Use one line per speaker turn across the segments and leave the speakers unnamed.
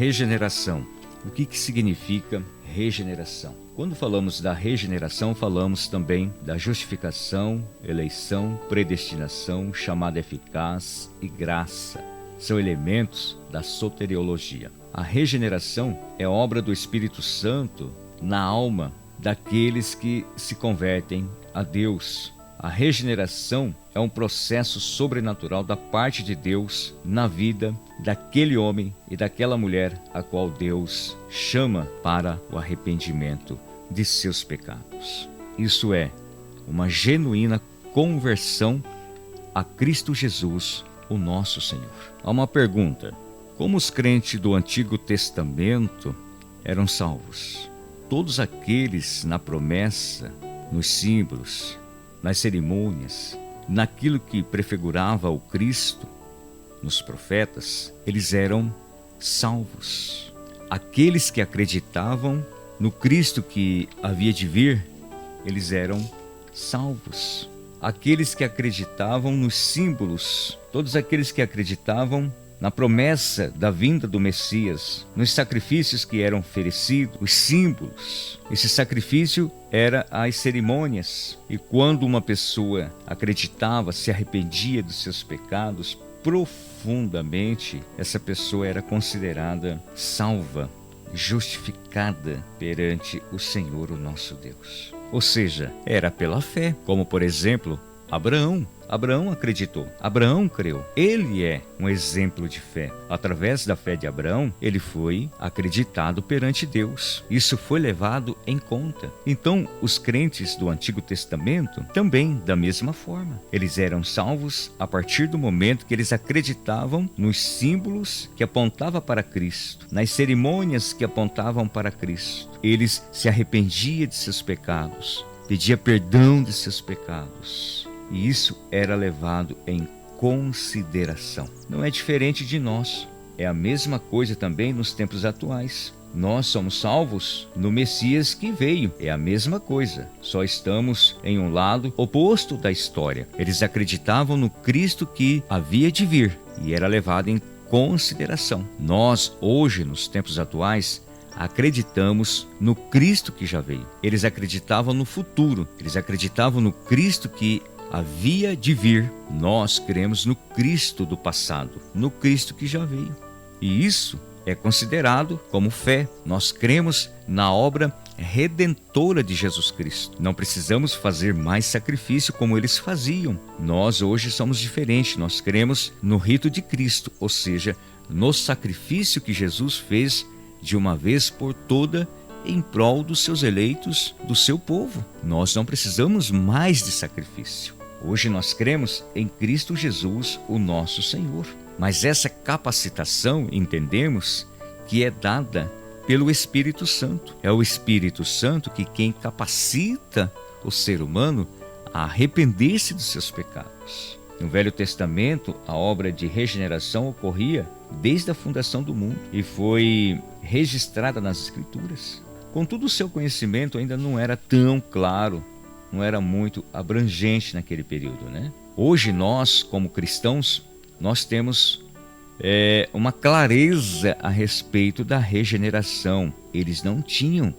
Regeneração. O que significa regeneração? Quando falamos da regeneração, falamos também da justificação, eleição, predestinação, chamada eficaz e graça. São elementos da soteriologia. A regeneração é obra do Espírito Santo na alma daqueles que se convertem a Deus. A regeneração é um processo sobrenatural da parte de Deus na vida daquele homem e daquela mulher a qual Deus chama para o arrependimento de seus pecados. Isso é uma genuína conversão a Cristo Jesus, o nosso Senhor. Há uma pergunta: como os crentes do Antigo Testamento eram salvos? Todos aqueles na promessa, nos símbolos, nas cerimônias, naquilo que prefigurava o Cristo, nos profetas, eles eram salvos. Aqueles que acreditavam no Cristo que havia de vir, eles eram salvos. Aqueles que acreditavam nos símbolos, todos aqueles que acreditavam na promessa da vinda do Messias, nos sacrifícios que eram oferecidos, os símbolos. Esse sacrifício era as cerimônias. E quando uma pessoa acreditava, se arrependia dos seus pecados profundamente, essa pessoa era considerada salva, justificada perante o Senhor, o nosso Deus. Ou seja, era pela fé, como por exemplo, Abraão. Abraão acreditou, Abraão creu. Ele é um exemplo de fé. Através da fé de Abraão, ele foi acreditado perante Deus. Isso foi levado em conta. Então, os crentes do Antigo Testamento também, da mesma forma. Eles eram salvos a partir do momento que eles acreditavam nos símbolos que apontavam para Cristo, nas cerimônias que apontavam para Cristo. Eles se arrependiam de seus pecados, pediam perdão de seus pecados. E isso era levado em consideração. Não é diferente de nós. É a mesma coisa também nos tempos atuais. Nós somos salvos no Messias que veio. É a mesma coisa. Só estamos em um lado oposto da história. Eles acreditavam no Cristo que havia de vir e era levado em consideração. Nós, hoje, nos tempos atuais, acreditamos no Cristo que já veio. Eles acreditavam no futuro. Eles acreditavam no Cristo que havia de vir. Nós cremos no Cristo do passado, no Cristo que já veio. E isso é considerado como fé. Nós cremos na obra redentora de Jesus Cristo. Não precisamos fazer mais sacrifício como eles faziam. Nós hoje somos diferentes. Nós cremos no rito de Cristo, ou seja, no sacrifício que Jesus fez de uma vez por toda em prol dos seus eleitos, do seu povo. Nós não precisamos mais de sacrifício. Hoje nós cremos em Cristo Jesus, o nosso Senhor. Mas essa capacitação, entendemos, que é dada pelo Espírito Santo. É o Espírito Santo quem capacita o ser humano a arrepender-se dos seus pecados. No Velho Testamento, a obra de regeneração ocorria desde a fundação do mundo e foi registrada nas Escrituras. Contudo, o seu conhecimento ainda não era tão claro, não era muito abrangente naquele período, né? Hoje nós, como cristãos, nós temos uma clareza a respeito da regeneração. Eles não tinham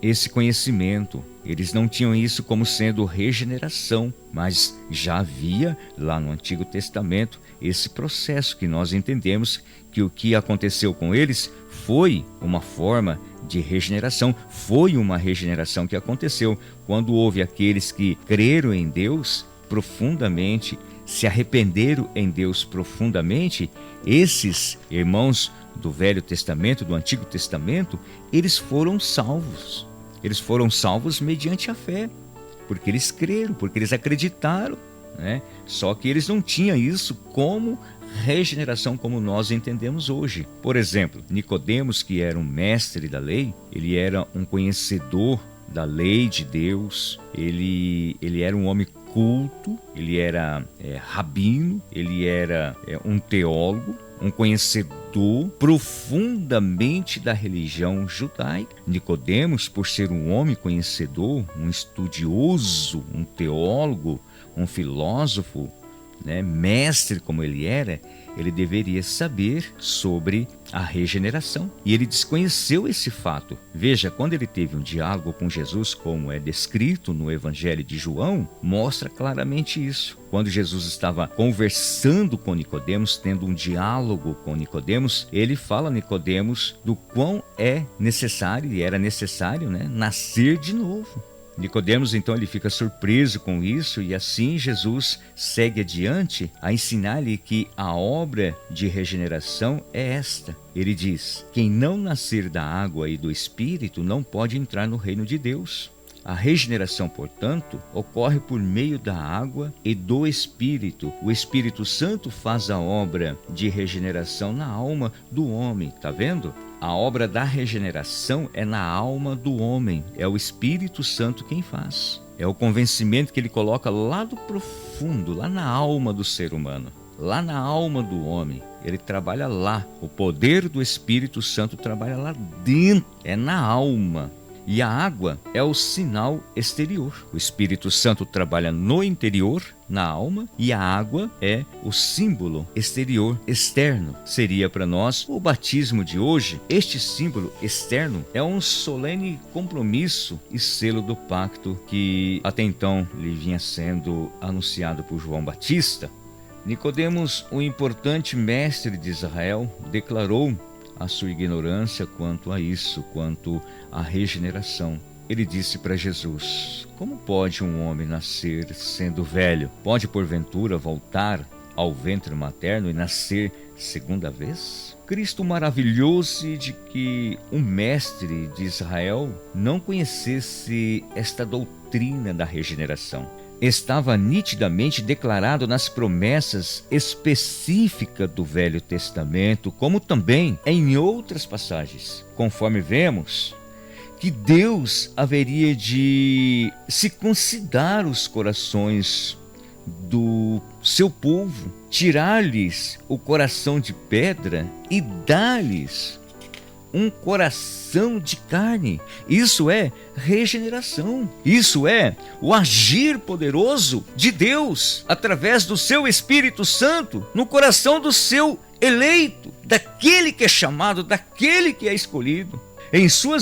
esse conhecimento, eles não tinham isso como sendo regeneração, mas já havia lá no Antigo Testamento esse processo que nós entendemos que o que aconteceu com eles foi uma forma de regeneração, foi uma regeneração que aconteceu quando houve aqueles que creram em Deus profundamente, se arrependeram em Deus profundamente. Esses irmãos do Velho Testamento, do Antigo Testamento, eles foram salvos. Eles foram salvos mediante a fé, porque eles creram, porque eles acreditaram, né? Só que eles não tinham isso como regeneração como nós entendemos hoje. Por exemplo, Nicodemos, que era um mestre da lei, ele era um conhecedor da lei de Deus, ele era um homem culto, ele era rabino, ele era um teólogo, um conhecedor profundamente da religião judaica. Nicodemos, por ser um homem conhecedor, um estudioso, um teólogo, um filósofo, né, mestre como ele era, ele deveria saber sobre a regeneração. E ele desconheceu esse fato. Veja, quando ele teve um diálogo com Jesus, como é descrito no Evangelho de João, mostra claramente isso. Quando Jesus estava conversando com Nicodemos, tendo um diálogo com Nicodemos, ele fala a Nicodemos do quão é necessário, e era necessário, né, nascer de novo. Nicodemos, então, ele fica surpreso com isso, e assim Jesus segue adiante a ensinar-lhe que a obra de regeneração é esta. Ele diz: quem não nascer da água e do Espírito não pode entrar no reino de Deus. A regeneração, portanto, ocorre por meio da água e do Espírito. O Espírito Santo faz a obra de regeneração na alma do homem, tá vendo? A obra da regeneração é na alma do homem, é o Espírito Santo quem faz. É o convencimento que ele coloca lá do profundo, lá na alma do ser humano, lá na alma do homem. Ele trabalha lá, o poder do Espírito Santo trabalha lá dentro, é na alma. E a água é o sinal exterior. O Espírito Santo trabalha no interior, na alma, e a água é o símbolo exterior, externo. Seria para nós o batismo de hoje. Este símbolo externo é um solene compromisso e selo do pacto que até então lhe vinha sendo anunciado por João Batista. Nicodemos, o importante mestre de Israel, declarou a sua ignorância quanto a isso, quanto à regeneração. Ele disse para Jesus: como pode um homem nascer sendo velho? Pode porventura voltar ao ventre materno e nascer segunda vez? Cristo maravilhou-se de que um mestre de Israel não conhecesse esta doutrina da regeneração. Estava nitidamente declarado nas promessas específicas do Velho Testamento, como também em outras passagens. Conforme vemos, que Deus haveria de circuncidar os corações do seu povo, tirar-lhes o coração de pedra e dar-lhes um coração de carne. Isso é regeneração. Isso é o agir poderoso de Deus através do seu Espírito Santo no coração do seu eleito, daquele que é chamado, daquele que é escolhido. Em sua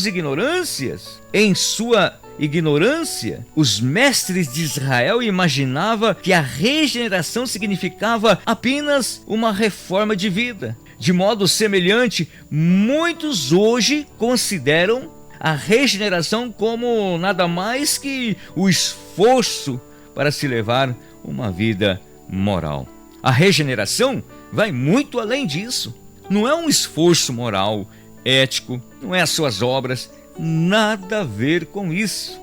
ignorância, os mestres de Israel imaginavam que a regeneração significava apenas uma reforma de vida. De modo semelhante, muitos hoje consideram a regeneração como nada mais que o esforço para se levar uma vida moral. A regeneração vai muito além disso. Não é um esforço moral, ético, não é as suas obras, nada a ver com isso.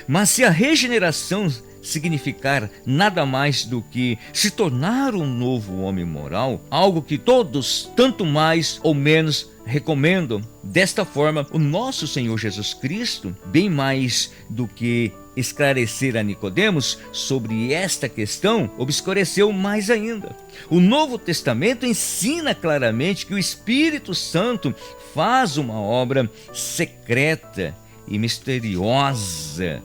Mas se a regeneração significar nada mais do que se tornar um novo homem moral, algo que todos, tanto mais ou menos, recomendam. Desta forma, o nosso Senhor Jesus Cristo, bem mais do que esclarecer a Nicodemos sobre esta questão, obscureceu mais ainda. O Novo Testamento ensina claramente que o Espírito Santo faz uma obra secreta e misteriosa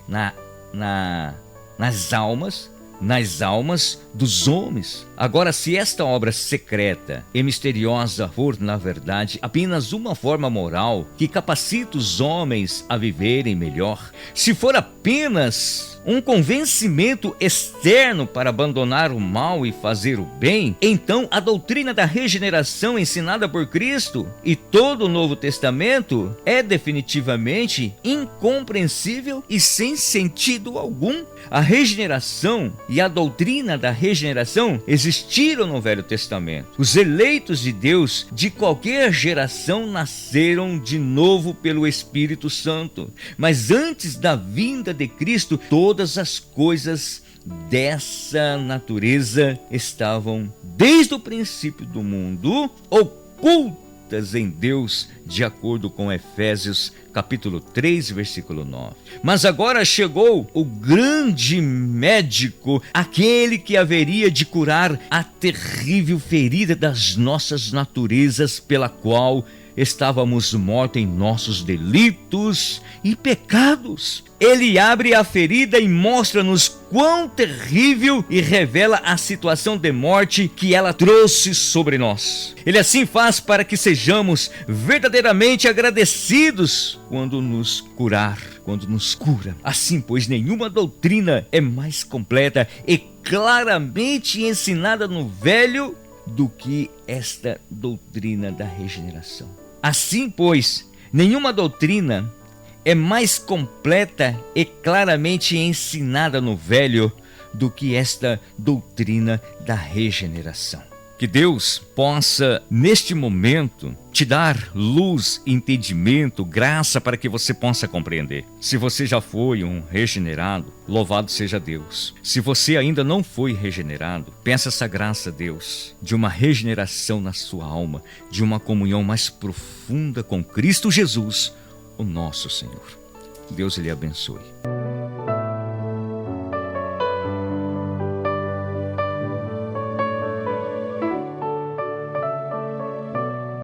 nas almas dos homens. Agora, se esta obra secreta e misteriosa for, na verdade, apenas uma forma moral que capacita os homens a viverem melhor, se for apenas um convencimento externo para abandonar o mal e fazer o bem, então a doutrina da regeneração ensinada por Cristo e todo o Novo Testamento é definitivamente incompreensível e sem sentido algum. A regeneração e a doutrina da regeneração existiram no Velho Testamento. Os eleitos de Deus de qualquer geração nasceram de novo pelo Espírito Santo. Mas antes da vinda de Cristo, todas as coisas dessa natureza estavam, desde o princípio do mundo, ocultas em Deus, de acordo com Efésios capítulo 3, versículo 9. Mas agora chegou o grande médico, aquele que haveria de curar a terrível ferida das nossas naturezas, pela qual estávamos mortos em nossos delitos e pecados. Ele abre a ferida e mostra-nos quão terrível e revela a situação de morte que ela trouxe sobre nós. Ele assim faz para que sejamos verdadeiramente agradecidos quando nos curar, quando nos cura. Assim, pois, nenhuma doutrina é mais completa e claramente ensinada no Velho do que esta doutrina da regeneração. Assim, pois, nenhuma doutrina é mais completa e claramente ensinada no Velho do que esta doutrina da regeneração. Que Deus possa, neste momento, te dar luz, entendimento, graça para que você possa compreender. Se você já foi um regenerado, louvado seja Deus. Se você ainda não foi regenerado, peça essa graça a Deus, de uma regeneração na sua alma, de uma comunhão mais profunda com Cristo Jesus, o nosso Senhor. Deus lhe abençoe.